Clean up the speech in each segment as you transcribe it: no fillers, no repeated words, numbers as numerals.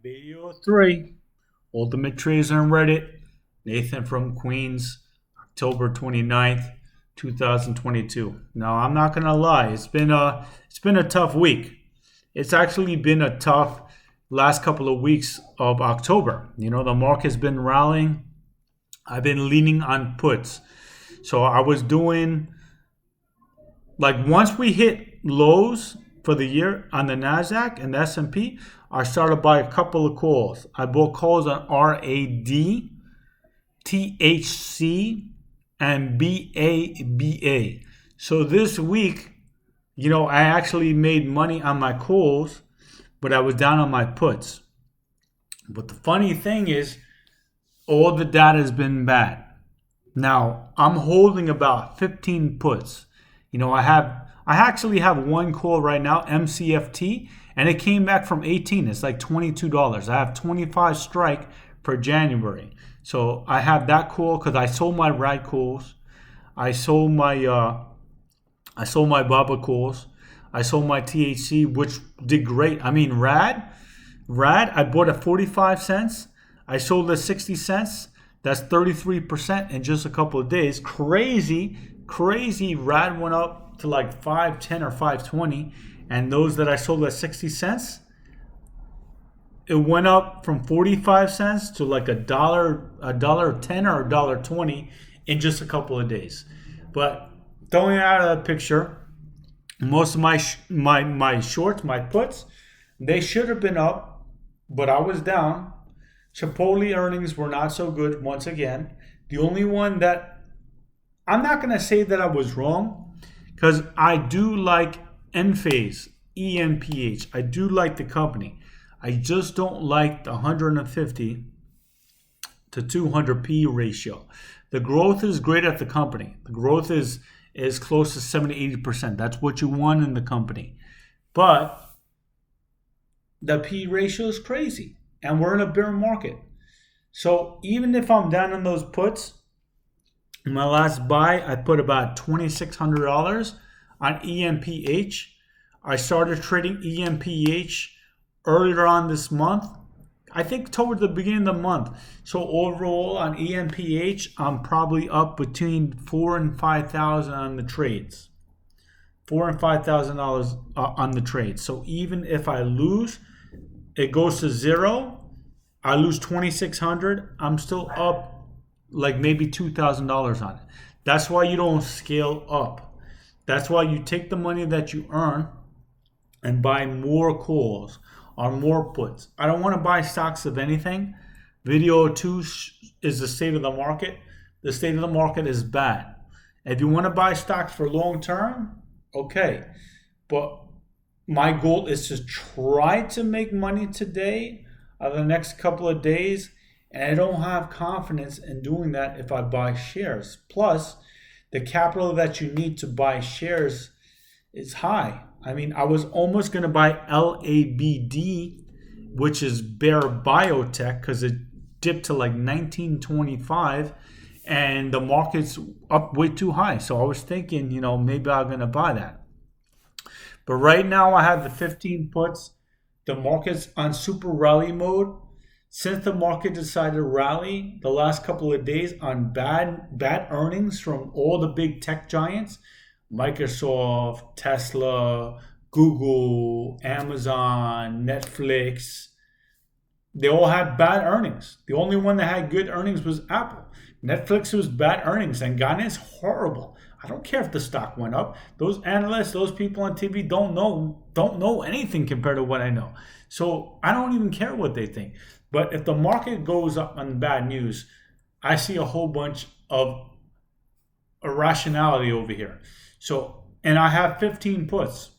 Video 3, Ultimate Trades on Reddit. Nathan from Queens, October 29th, 2022. Now, I'm not going to lie, it's been a tough week. It's actually been a tough last couple of weeks of October. The market's been rallying. I've been leaning on puts. So I was doing, like, once we hit lows for the year on the Nasdaq and the S&P, I started by a couple of calls. I bought calls on RAD, THC, and BABA. So this week, I actually made money on my calls, but I was down on my puts. But the funny thing is, all the data has been bad. Now, I'm holding about 15 puts. I actually have one call right now, MCFT, and it came back from 18. It's like $22. I have 25 strike for January. So I have that call because I sold my rad calls. I sold my Baba calls. I sold my THC, which did great. I mean, rad, I bought at 45 cents. I sold at 60 cents. That's 33% in just a couple of days. Crazy, crazy. Rad went up to like 510 or 520. And those that I sold at 60 cents, it went up from 45 cents to like a dollar 10 or a dollar 20 in just a couple of days. But throwing it out of the picture, most of my shorts, my puts, they should have been up, but I was down. Chipotle earnings were not so good once again. The only one that I'm not going to say that I was wrong, because I do like Enphase, ENPH. I do like the company. I just don't like the 150 to 200 P ratio. The growth is great at the company. The growth is close to 70-80%. That's what you want in the company. But the P ratio is crazy. And we're in a bear market. So even if I'm down on those puts, in my last buy, I put about $2,600 on EMPH. I started trading EMPH earlier on this month. I think towards the beginning of the month. So overall on EMPH, I'm probably up between $4,000 and $5,000 on the trades. $4,000 and $5,000 on the trades. So even if I lose, it goes to zero. I lose 2,600. I'm still up like maybe $2,000 on it. That's why you don't scale up. That's why you take the money that you earn and buy more calls or more puts. I don't want to buy stocks of anything. Video 2 is the state of the market. The state of the market is bad. If you want to buy stocks for long term, okay. But my goal is to try to make money today or the next couple of days, and I don't have confidence in doing that if I buy shares. Plus, the capital that you need to buy shares is high. I mean, I was almost going to buy LABD, which is Bear Biotech, because it dipped to like 1925, and the market's up way too high. So I was thinking, maybe I'm going to buy that. But right now I have the 15 puts. The market's on super rally mode. Since the market decided to rally the last couple of days on bad earnings from all the big tech giants, Microsoft, Tesla, Google, Amazon, Netflix, they all had bad earnings. The only one that had good earnings was Apple. Netflix was bad earnings, and guidance horrible. I don't care if the stock went up. Those analysts, those people on TV don't know anything compared to what I know. So I don't even care what they think. But if the market goes up on bad news, I see a whole bunch of irrationality over here. So, and I have 15 puts.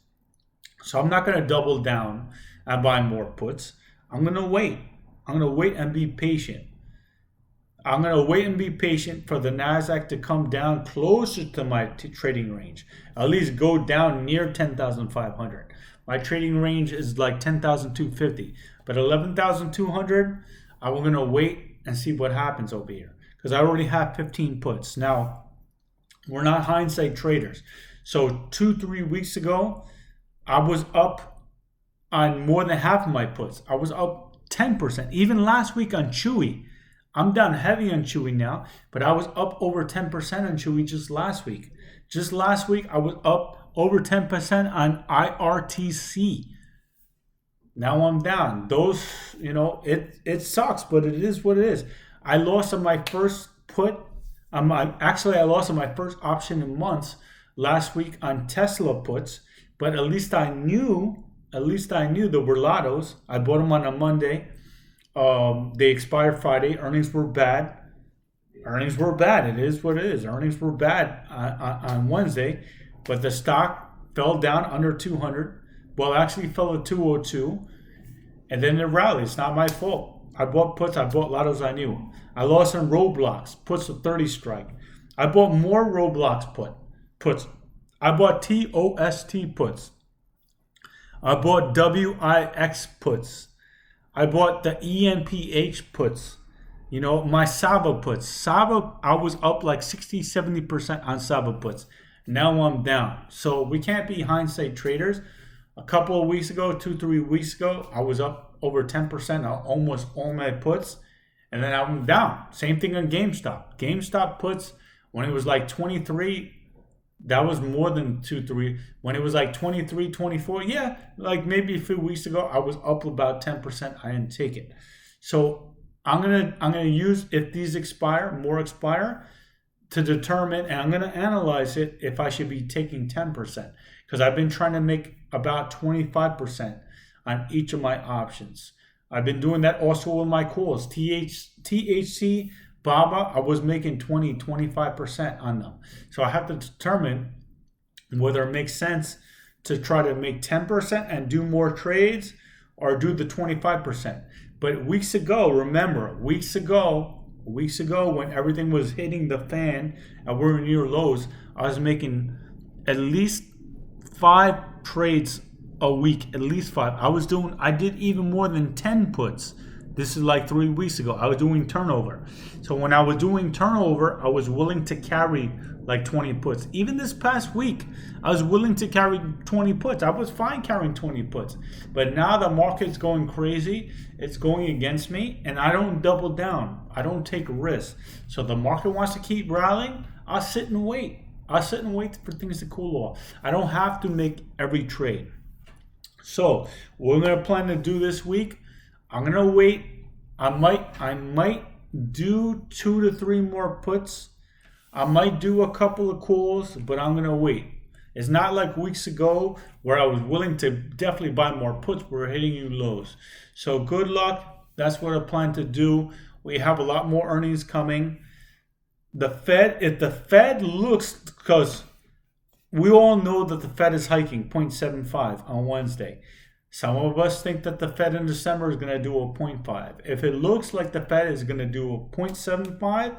So I'm not going to double down and buy more puts. I'm going to wait. I'm going to wait and be patient. I'm going to wait and be patient for the Nasdaq to come down closer to my trading range. At least go down near 10,500. My trading range is like 10,250. But 11,200, I'm going to wait and see what happens over here. Because I already have 15 puts. Now, we're not hindsight traders. So 2-3 weeks ago, I was up on more than half of my puts. I was up 10%. Even last week on Chewy, I'm down heavy on Chewy now, but I was up over 10% on Chewy just last week. Just last week, I was up over 10% on IRTC. Now I'm down. Those, it sucks, but it is what it is. I lost on my first put. I lost on my first option in months last week on Tesla puts, but at least I knew the Verlados. I bought them on a Monday. They expired Friday. Earnings were bad. It is what it is. Earnings were bad on Wednesday, but the stock fell down under 200. Well, actually fell to 202, and then it rallied. It's not my fault. I bought puts. I bought Lottos I knew. I lost on Roblox. Puts a 30 strike. I bought more Roblox puts. I bought TOST puts. I bought WIX puts. I bought the ENPH puts. My Saba puts. Saba, I was up like 60, 70% on Saba puts. Now I'm down. So we can't be hindsight traders. A couple of weeks ago, 2-3 weeks ago, I was up over 10% on almost all my puts. And then I'm down. Same thing on GameStop. GameStop puts, when it was like 23, that was more than 2-3. When it was like 23, 24, yeah, like maybe a few weeks ago, I was up about 10%. I didn't take it. So I'm gonna use, if these more expire, to determine, and I'm gonna analyze it if I should be taking 10%, because I've been trying to make about 25% on each of my options. I've been doing that also with my calls. THC, BABA, I was making 20, 25% on them. So I have to determine whether it makes sense to try to make 10% and do more trades or do the 25%. But weeks ago, when everything was hitting the fan and we're near lows, I was making at least 5 trades a week, at least 5. I did even more than 10 puts. This is like 3 weeks ago. I was doing turnover. So when I was doing turnover, I was willing to carry like 20 puts. Even this past week, I was willing to carry 20 puts. I was fine carrying 20 puts. But now the market's going crazy. It's going against me, and I don't double down. I don't take risks. So the market wants to keep rallying. I'll sit and wait. For things to cool off. I don't have to make every trade. So what we're going to plan to do this week, I'm going to wait. I might do 2 to 3 more puts. I might do a couple of calls, but I'm going to wait. It's not like weeks ago where I was willing to definitely buy more puts. We're hitting you lows. So good luck. That's what I plan to do. We have a lot more earnings coming. If the Fed looks, because we all know that the Fed is hiking 0.75 on Wednesday. Some of us think that the Fed in December is going to do a 0.5. If it looks like the Fed is going to do a 0.75,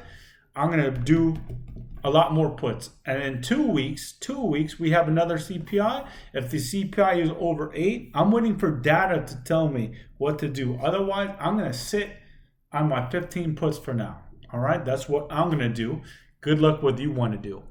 I'm going to do a lot more puts. And in 2 weeks, we have another CPI. If the CPI is over 8, I'm waiting for data to tell me what to do. Otherwise, I'm going to sit on my 15 puts for now. All right, that's what I'm going to do. Good luck what you want to do.